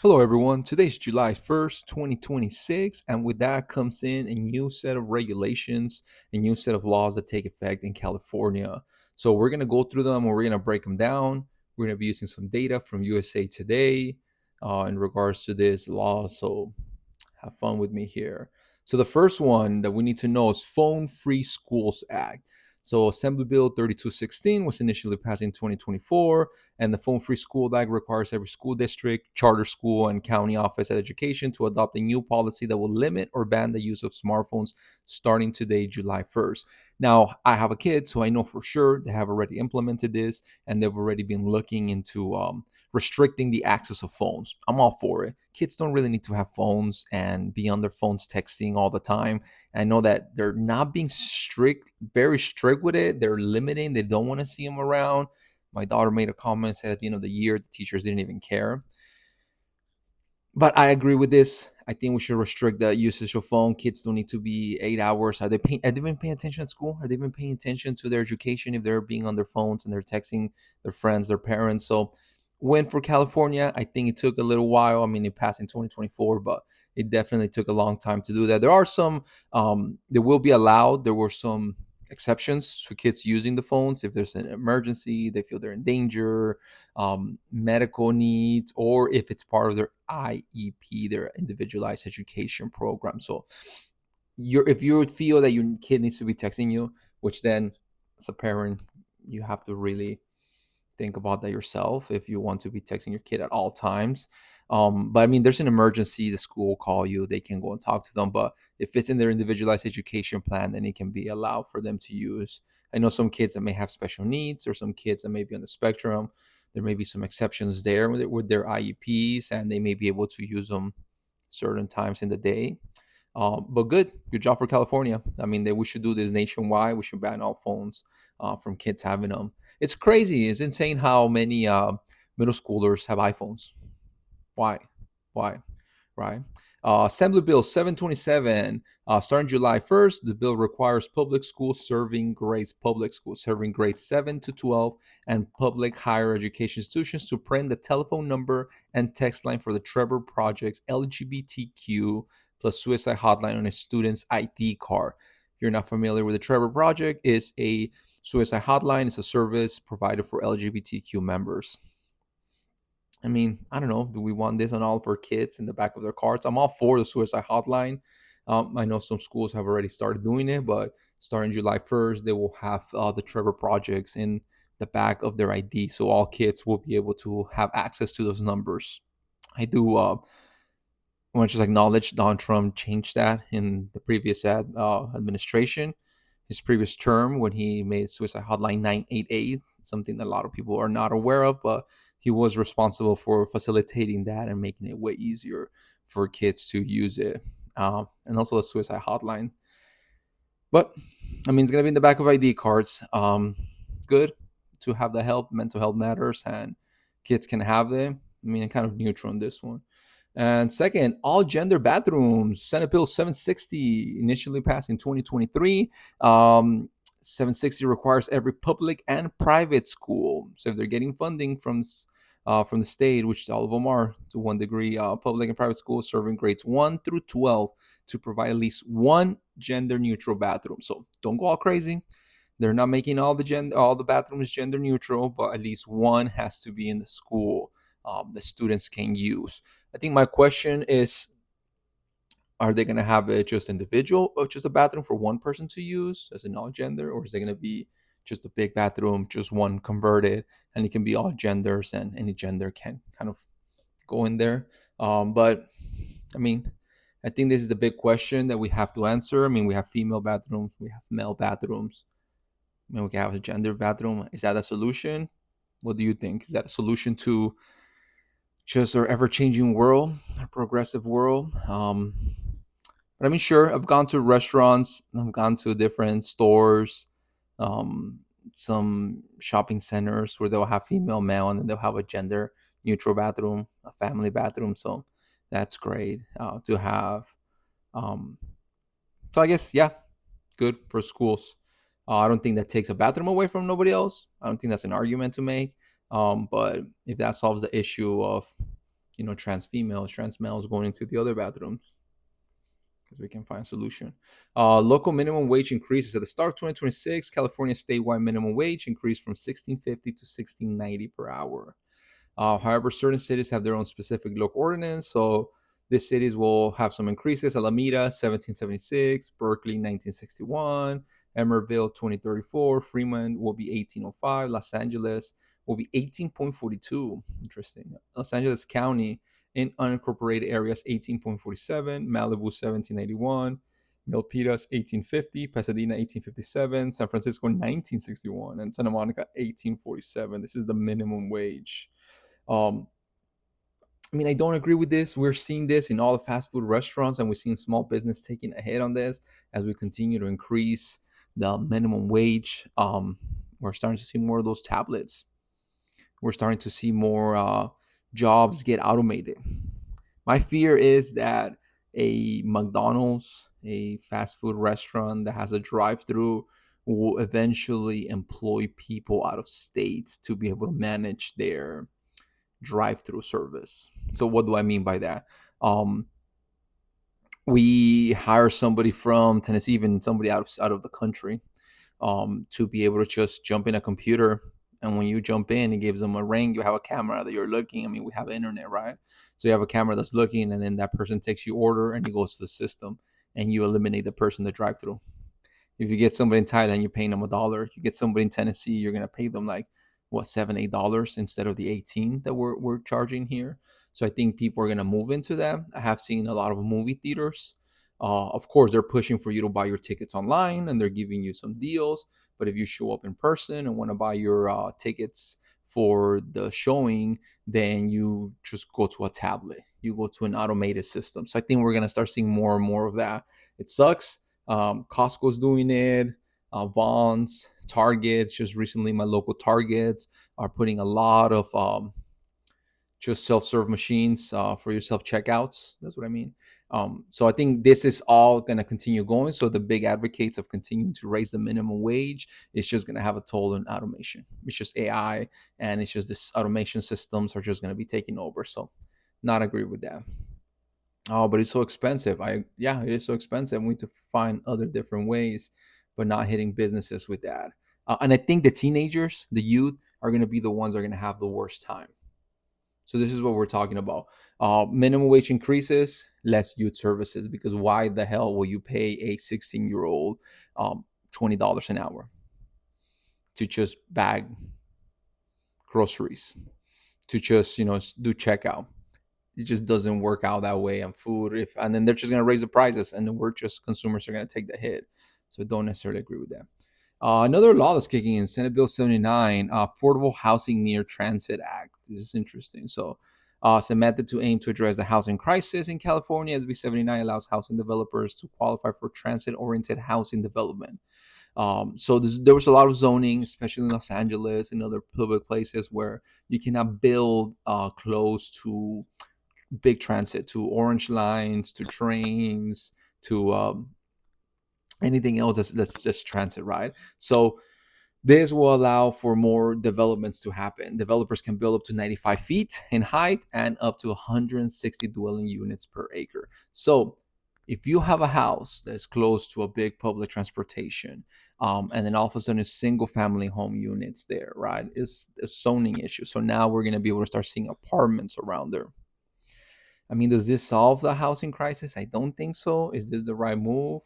Hello, everyone. Today's July 1st, 2026, and with that comes in a new set of regulations, a new set of laws that take effect in California. So, we're going to go through them and we're going to break them down. We're going to be using some data from USA Today in regards to this law. So, have fun with me here. So the first one that we need to know is Phone Free Schools Act. So Assembly Bill 3216 was initially passed in 2024, and the Phone Free School Act requires every school district, charter school, and county office of education to adopt a new policy that will limit or ban the use of smartphones starting today, July 1st. Now, I have a kid, so I know for sure they have already implemented this, and they've already been looking into restricting the access of phones. I'm all for it. Kids don't really need to have phones and be on their phones texting all the time. I know that they're not being strict, very strict with it. They're limiting. They don't want to see them around. My daughter made a comment, said at the end of the year the teachers didn't even care. But I agree with this. I think we should restrict the usage of phone. Kids don't need to be 8 hours. Are they even paying attention at school? Are they even paying attention to their education if they're being on their phones and they're texting their friends, their parents? So, win for California. I think it took a little while. I mean, it passed in 2024, but it definitely took a long time to do that. There are some, they will be allowed. There were some exceptions for kids using the phones if there's an emergency, they feel they're in danger, medical needs, or if it's part of their IEP, their individualized education program. So if you feel that your kid needs to be texting you, which then as a parent, you have to really think about that yourself if you want to be texting your kid at all times. But I mean, there's an emergency, the school will call you, they can go and talk to them. But if it's in their individualized education plan, then it can be allowed for them to use. I know some kids that may have special needs or some kids that may be on the spectrum. There may be some exceptions there with their IEPs, and they may be able to use them certain times in the day. But good job for California. I mean, we should do this nationwide. We should ban all phones from kids having them. It's crazy. It's insane how many middle schoolers have iPhones. Why? Why? Right? Assembly Bill 727, starting July 1st, the bill requires public schools serving grades 7 to 12, and public higher education institutions to print the telephone number and text line for the Trevor Project's LGBTQ plus suicide hotline on a student's ID card. If you're not familiar with the Trevor Project, is a suicide hotline. It's a service provided for LGBTQ members. I mean, I don't know. Do we want this on all of our kids in the back of their cards? I'm all for the suicide hotline. I know some schools have already started doing it, but starting July 1st, they will have the Trevor Projects in the back of their ID. So all kids will be able to have access to those numbers. I do want to just acknowledge Donald Trump changed that in the previous administration, his previous term, when he made suicide hotline 988, something that a lot of people are not aware of, but he was responsible for facilitating that and making it way easier for kids to use it. And also the suicide hotline. But I mean, it's gonna be in the back of ID cards. Good to have the help. Mental health matters, and kids can have them. I mean, I'm kind of neutral on this one. And second, all gender bathrooms. Senate Bill 760 initially passed in 2023. 760 requires every public and private school. So if they're getting funding from the state, which all of them are to one degree, public and private schools serving grades 1 through 12 to provide at least one gender neutral bathroom. So don't go all crazy. They're not making all the bathrooms gender neutral, but at least one has to be in the school the students can use. I think my question is, are they going to have it just individual or just a bathroom for one person to use as a non-gender, or is it going to be just a big bathroom, just one converted, and it can be all genders and any gender can kind of go in there? But I mean, I think this is the big question that we have to answer. I mean, we have female bathrooms, we have male bathrooms. I mean, we can have a gender bathroom. Is that a solution? What do you think? Is that a solution to just our ever-changing world, our progressive world? But I mean, sure, I've gone to restaurants, I've gone to different stores, um, some shopping centers where they'll have female, male, and then they'll have a gender neutral bathroom, a family bathroom. So that's great to have. Um, so I guess, yeah, good for schools. I don't think that takes a bathroom away from nobody else. I don't think that's an argument to make. But if that solves the issue of trans females, trans males going into the other bathrooms because we can find a solution. Local minimum wage increases at the start of 2026. California statewide minimum wage increased from 16.50 to 16.90 per hour. However, certain cities have their own specific local ordinance. So these cities will have some increases. Alameda, 1776, Berkeley, 1961, Emerville, 2034, Fremont will be 1805, Los Angeles will be 18.42. Interesting. Los Angeles County in unincorporated areas, 18.47, Malibu, 1781. Milpitas 1850, Pasadena 1857, San Francisco 1961, and Santa Monica 1847. This is the minimum wage. um, I mean, I don't agree with this. We're seeing this in all the fast food restaurants, and we're seeing small business taking a hit on this as we continue to increase the minimum wage. We're starting to see more of those tablets. We're starting to see more jobs get automated. My fear is that a McDonald's, a fast food restaurant that has a drive-through, will eventually employ people out of state to be able to manage their drive-through service. So what do I mean by that? Um, we hire somebody from Tennessee, even somebody out of the country, to be able to just jump in a computer. And when you jump in, it gives them a ring. You have a camera that you're looking. I mean, we have internet, right? So you have a camera that's looking, and then that person takes your order and it goes to the system, and you eliminate the person that drive through. If you get somebody in Thailand, you're paying them $1. You get somebody in Tennessee, you're gonna pay them like what, $7, $8 instead of the 18 that we're charging here. So I think people are gonna move into that. I have seen a lot of movie theaters. Of course, they're pushing for you to buy your tickets online, and they're giving you some deals. But if you show up in person and want to buy your tickets for the showing, then you just go to a tablet. You go to an automated system. So I think we're gonna start seeing more and more of that. It sucks. Costco's doing it. Vaughn's, Targets, just recently my local Targets are putting a lot of just self-serve machines for your self-checkouts. That's what I mean. So I think this is all going to continue going. So the big advocates of continuing to raise the minimum wage is just going to have a toll on automation. It's just AI, and it's just this automation systems are just going to be taking over. So not agree with that. Oh, but it's so expensive. Yeah, it is so expensive. We need to find other different ways, but not hitting businesses with that. And I think the teenagers, the youth, are going to be the ones that are going to have the worst time. So this is what we're talking about. Minimum wage increases, less youth services, because why the hell will you pay a 16-year-old $20 an hour to just bag groceries, to just do checkout? It just doesn't work out that way on food. And then they're just gonna raise the prices, and then we're just consumers are gonna take the hit. So I don't necessarily agree with that. Another law that's kicking in, Senate Bill 79, Affordable Housing Near Transit Act. This is interesting. So it's a method to aim to address the housing crisis in California. SB 79 allows housing developers to qualify for transit-oriented housing development. So there was a lot of zoning, especially in Los Angeles and other public places, where you cannot build close to big transit, to orange lines, to trains, to anything else that's just transit, right? So this will allow for more developments to happen. Developers can build up to 95 feet in height and up to 160 dwelling units per acre. So if you have a house that's close to a big public transportation, and then all of a sudden it's single family home units there, right? It's a zoning issue. So now we're going to be able to start seeing apartments around there. I mean, does this solve the housing crisis? I don't think so. Is this the right move?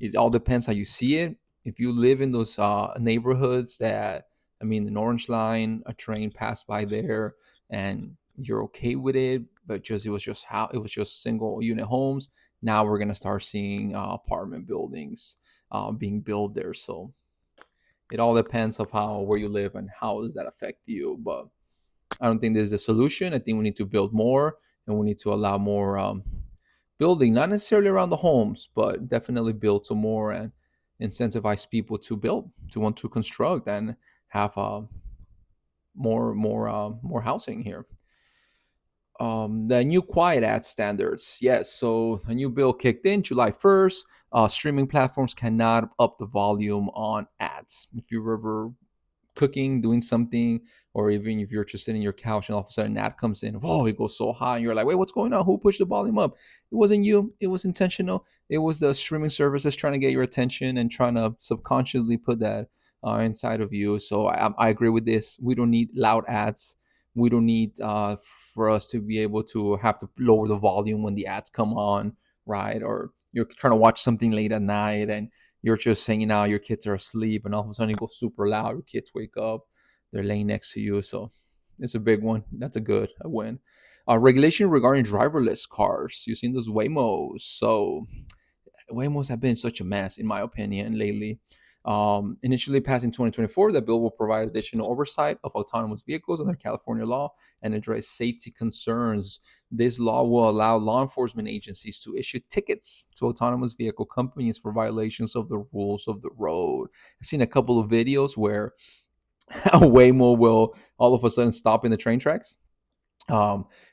It all depends how you see it. If you live in those neighborhoods that, I mean, an orange line, a train passed by there, and you're okay with it, but it was just single unit homes. Now we're gonna start seeing apartment buildings being built there. So it all depends of how where you live and how does that affect you. But I don't think there's a solution. I think we need to build more, and we need to allow more building, not necessarily around the homes, but definitely build some more and incentivize people to build, to want to construct and have more housing here. The new Quiet Ad standards, yes. So a new bill kicked in July 1st. Streaming platforms cannot up the volume on ads. If you've ever cooking, doing something, or even if you're just sitting in your couch and all of a sudden an ad comes in, whoa, it goes so high, and you're like, wait, what's going on? Who pushed the volume up? It wasn't you. It was intentional. It was the streaming services trying to get your attention and trying to subconsciously put that inside of you. So I agree with this. We don't need loud ads. We don't need for us to be able to have to lower the volume when the ads come on, right? Or you're trying to watch something late at night and you're just hanging out, your kids are asleep, and all of a sudden it goes super loud. Your kids wake up, they're laying next to you. So it's a big one. That's a win. Regulation regarding driverless cars. You've seen those Waymos. So Waymos have been such a mess, in my opinion, lately. Initially passed in 2024, the bill will provide additional oversight of autonomous vehicles under California law and address safety concerns. This law will allow law enforcement agencies to issue tickets to autonomous vehicle companies for violations of the rules of the road. I've seen a couple of videos where a Waymo will all of a sudden stop in the train tracks.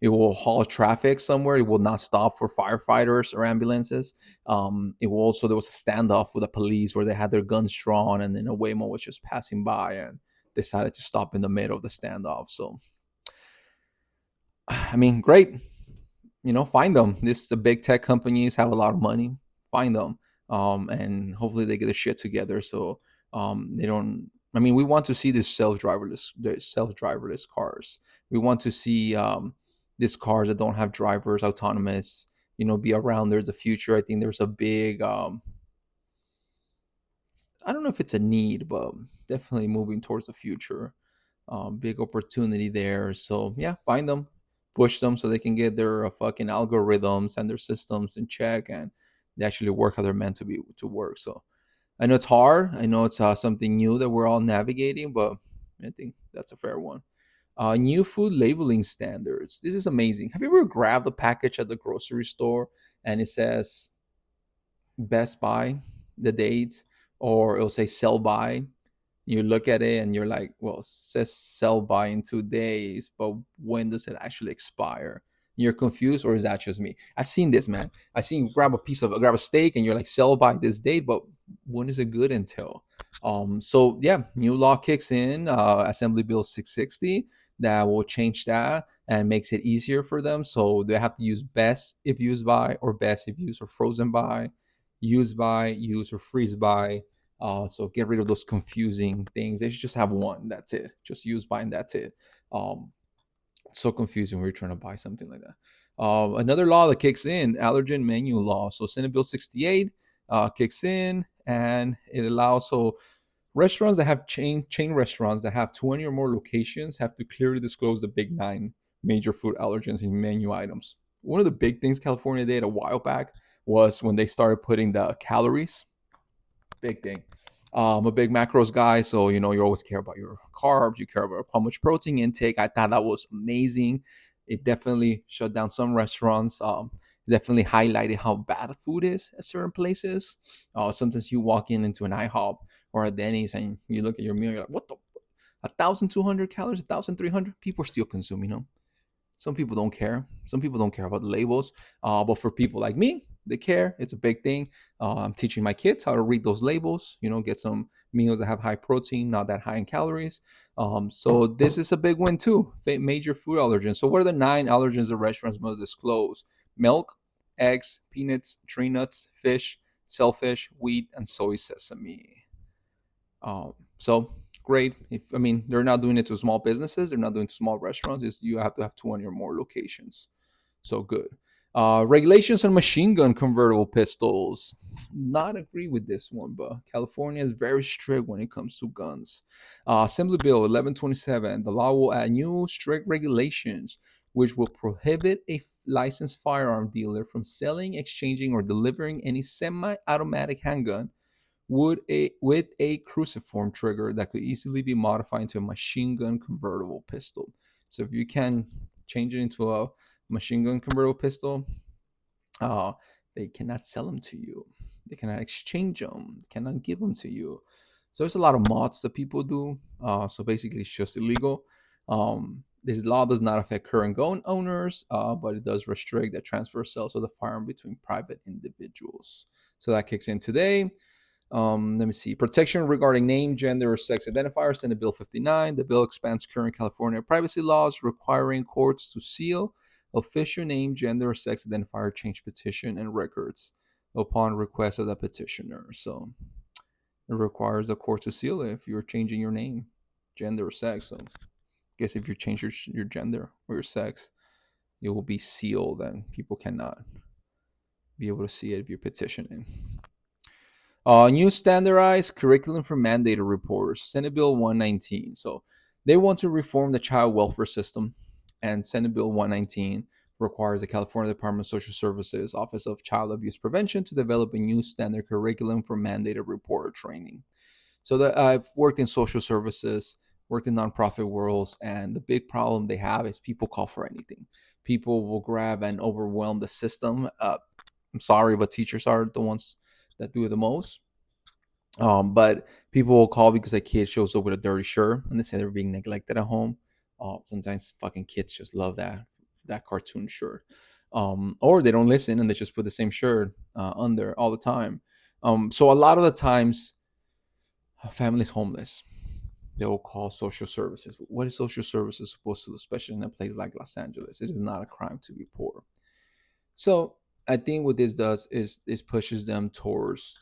It will halt traffic somewhere. It will not stop for firefighters or ambulances. It will also, there was a standoff with the police where they had their guns drawn, and then a Waymo was just passing by and decided to stop in the middle of the standoff. So, I mean, great. Find them. The big tech companies have a lot of money. Find them, and hopefully they get their shit together. So they don't. I mean, we want to see the self driverless cars. We want to see these cars that don't have drivers, autonomous. Be around. There's a future. I think there's a big. I don't know if it's a need, but definitely moving towards the future. Big opportunity there. So yeah, find them, push them so they can get their fucking algorithms and their systems in check, and they actually work how they're meant to work. So I know it's hard. I know it's something new that we're all navigating, but I think that's a fair one. New food labeling standards. This is amazing. Have you ever grabbed a package at the grocery store and it says Best Buy, the dates, or it'll say sell by? You look at it and you're like, well, it says sell by in 2 days, but when does it actually expire? You're confused, or is that just me? I've seen this, man. I seen you grab a steak and you're like, sell by this date, but when is it good until? So yeah, new law kicks in, Assembly Bill 660, that will change that and makes it easier for them. So they have to use best if used by, or best if used or frozen by, used by, use or freeze by. So get rid of those confusing things. They should just have one. That's it. Just use by and that's it. So confusing when you're trying to buy something like that. Another law that kicks in, allergen menu law. So Senate Bill 68 kicks in, and it allows restaurants that have chain restaurants that have 20 or more locations have to clearly disclose the big 9 major food allergens in menu items. One of the big things California did a while back was when they started putting the calories. Big thing. I'm a big macros guy, so you always care about your carbs, you care about how much protein intake. I thought that was amazing. It definitely shut down some restaurants. Definitely highlighted how bad food is at certain places. Sometimes you walk into an IHOP or a Denny's and you look at your meal, you're like, what the 1,200 calories, 1,300? People are still consuming them. Some people don't care. Some people don't care about the labels. But for people like me, they care. It's a big thing. I'm teaching my kids how to read those labels, get some meals that have high protein, not that high in calories. So this is a big win too. Major food allergens. So what are the 9 allergens that restaurants must disclose? Milk, eggs, peanuts, tree nuts, fish, shellfish, wheat, and soy sesame. So great. They're not doing it to small businesses. They're not doing it to small restaurants. You have to have 20 or more locations. So good. Regulations on machine gun convertible pistols. Not agree with this one, but California is very strict when it comes to guns. Assembly Bill 1127. The law will add new strict regulations which will prohibit a licensed firearm dealer from selling, exchanging, or delivering any semi-automatic handgun with a cruciform trigger that could easily be modified into a machine gun convertible pistol. So if you can change it into a machine gun convertible pistol, they cannot sell them to you. They cannot exchange them. Cannot give them to you. So there's a lot of mods that people do. So basically, it's just illegal. This law does not affect current gun owners, but it does restrict the transfer sales of the firearm between private individuals. So that kicks in today. Let me see. Protection regarding name, gender, or sex identifiers, Senate Bill 59. The bill expands current California privacy laws, requiring courts to seal official name, gender, or sex identifier change petition and records upon request of the petitioner. So it requires the court to seal it if you're changing your name, gender, or sex. So I guess if you change your gender or your sex, it will be sealed and people cannot be able to see it if you're petitioning. New standardized curriculum for mandated reporters, Senate Bill 119. So they want to reform the child welfare system, and Senate Bill 119 requires the California Department of Social Services Office of Child Abuse Prevention to develop a new standard curriculum for mandated reporter training. So that I've worked in social services, worked in nonprofit worlds, and the big problem they have is people call for anything. People will grab and overwhelm the system. I'm sorry, but teachers are the ones that do it the most. But people will call because a kid shows up with a dirty shirt and they say they're being neglected at home. Sometimes fucking kids just love that cartoon shirt, or they don't listen and they just put the same shirt under all the time. So a lot of the times, a family's homeless. They will call social services. What is social services supposed to do, especially in a place like Los Angeles? It is not a crime to be poor. So I think what this does is pushes them towards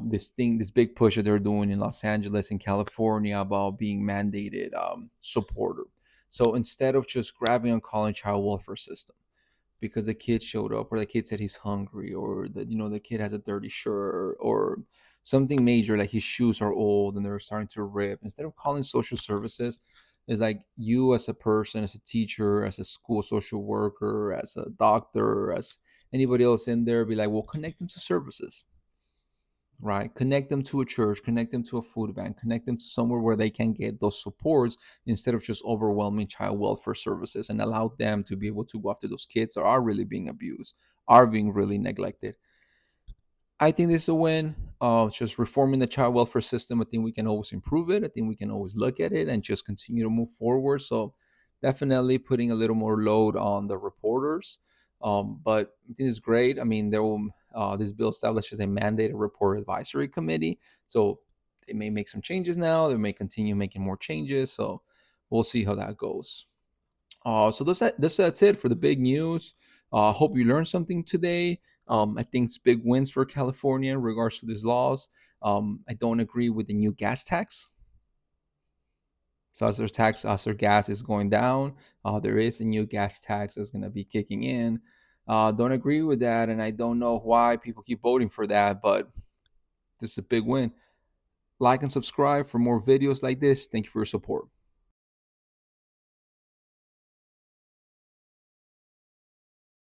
this big push that they're doing in Los Angeles and California about being mandated supporter. So instead of just grabbing and calling child welfare system because the kid showed up or the kid said he's hungry or the kid has a dirty shirt or something major like his shoes are old and they're starting to rip, instead of calling social services, is like you as a person, as a teacher, as a school social worker, as a doctor, as anybody else in there, be like, well, connect them to services, right? Connect them to a church, connect them to a food bank, connect them to somewhere where they can get those supports instead of just overwhelming child welfare services, and allow them to be able to go after those kids that are really being abused, are being really neglected. I think this is a win. Just reforming the child welfare system. I think we can always improve it. I think we can always look at it and just continue to move forward. So definitely putting a little more load on the reporters. But I think it's great. I mean, this bill establishes a mandated report advisory committee. So they may make some changes now. They may continue making more changes. So we'll see how that goes. So that's it for the big news. Hope you learned something today. I think it's big wins for California in regards to these laws. I don't agree with the new gas tax. So as their gas is going down, there is a new gas tax that's going to be kicking in. Don't agree with that, and I don't know why people keep voting for that, but this is a big win. Like and subscribe for more videos like this. Thank you for your support.